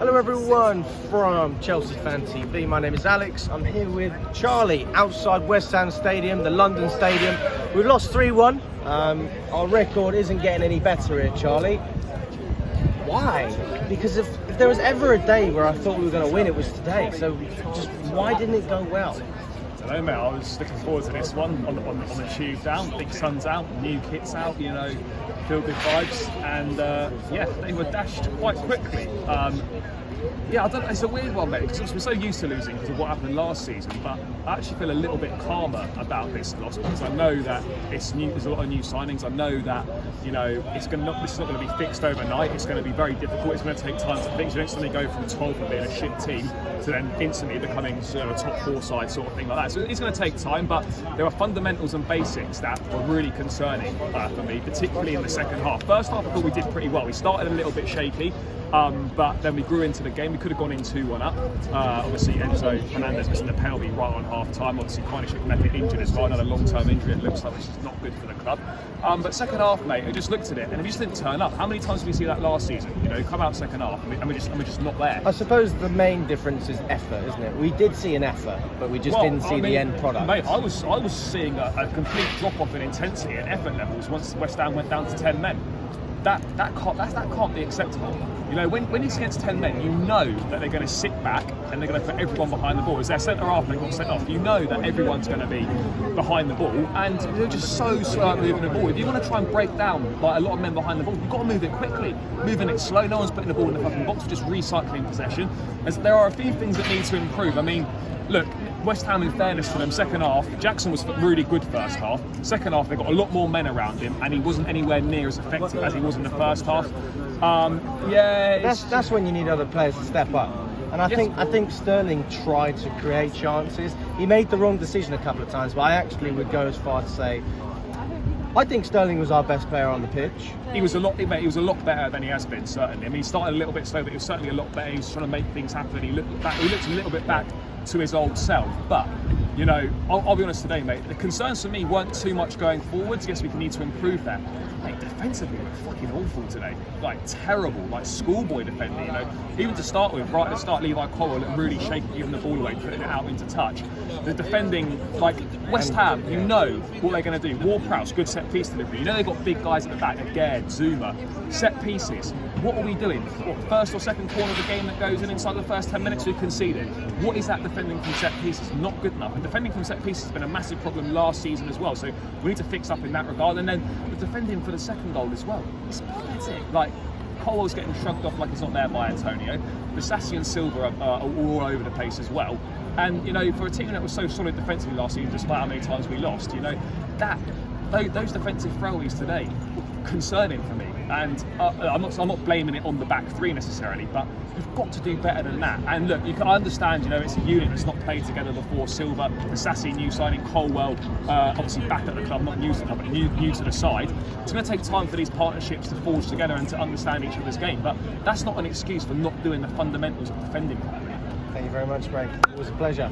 Hello everyone from Chelsea Fan TV. My name is Alex. I'm here with Charlie outside West Ham Stadium, the London Stadium. We've lost 3-1. Our record isn't getting any better here, Charlie. Why? Because if there was ever a day where I thought we were going to win, it was today. So just why didn't it go well? I don't know, mate. I was looking forward to this one on the tube down. Big sun's out, new kit's out, you know, feel good vibes, and yeah, they were dashed quite quickly. Yeah, I don't know, it's a weird one, mate, because we're so used to losing because of what happened last season, but I actually feel a little bit calmer about this loss because I know that it's new. There's a lot of new signings. I know that, you know, this is not going to be fixed overnight. It's going to be very difficult. It's going to take time to fix. You don't suddenly go from 12th and being a shit team to then instantly becoming a top four side sort of thing like that. So it's going to take time, but there are fundamentals and basics that were really concerning for me, particularly in the second half. First half, I thought we did pretty well. We started a little bit shaky. But then we grew into the game. We could have gone in 2-1 up. Obviously, Enzo Fernandez missing the penalty right on half time. Obviously, Kynishik Method injured as well. Another long-term injury. It looks like this is not good for the club. But second half, mate, I just looked at it and we just didn't turn up. How many times did we see that last season? You know, come out second half and we're just not there. I suppose the main difference is effort, isn't it? We did see an effort, but we just didn't see the end product. Mate, I was seeing a complete drop-off in intensity and effort levels once West Ham went down to 10 men. That can't be acceptable. You know, when it's against 10 men, you know that they're going to sit back and they're going to put everyone behind the ball. As their centre half, they got sent off. You know that everyone's going to be behind the ball, and they're just so slow at moving the ball. If you want to try and break down like a lot of men behind the ball, you've got to move it quickly. Moving it slow. No one's putting the ball in the fucking box. We're just recycling possession. As there are a few things that need to improve. I mean, look, West Ham, in fairness to them, second half, Jackson was really good first half. Second half, they got a lot more men around him, and he wasn't anywhere near as effective as he was in the first half. Yeah, that's when you need other players to step up. And I think Sterling tried to create chances. He made the wrong decision a couple of times, but I actually would go as far to say I think Sterling was our best player on the pitch. He was a lot better than he has been, certainly. I mean, he started a little bit slow, but he was certainly a lot better. He was trying to make things happen. He looked a little bit back to his old self. But, you know, I'll be honest today, mate. The concerns for me weren't too much going forwards. Yes, we need to improve that. Mate, defensively, we're fucking awful today. Like, terrible. Like, schoolboy defending, you know. Even to start with, right at the start, Levi Colwell looked really shaky, giving the ball away, putting it out into touch. The defending, like, West Ham, you know what they're going to do. Ward-Prowse, good set-piece delivery. You know they've got big guys at the back, again, Zuma. Set pieces. What are we doing? What, first or second corner of the game that goes in inside the first 10 minutes we've conceded? What is that defending from set pieces? Not good enough. And defending from set pieces has been a massive problem last season as well. So we need to fix up in that regard. And then the defending for the second goal as well. It's pathetic. Like, Colwell's getting shrugged off like he's not there by Antonio. Bisassi and Silva are all over the place as well. And, you know, for a team that was so solid defensively last season, despite how many times we lost, you know, those defensive throwaways today were concerning for me. And I'm not blaming it on the back three necessarily, but you've got to do better than that. And look, I understand, you know, it's a unit that's not played together before. Silva, Bisassi, new signing, Colwell, obviously back at the club, not new to the club, but new to the side. It's going to take time for these partnerships to forge together and to understand each other's game. But that's not an excuse for not doing the fundamentals of defending. Thank you very much, Greg. It was a pleasure.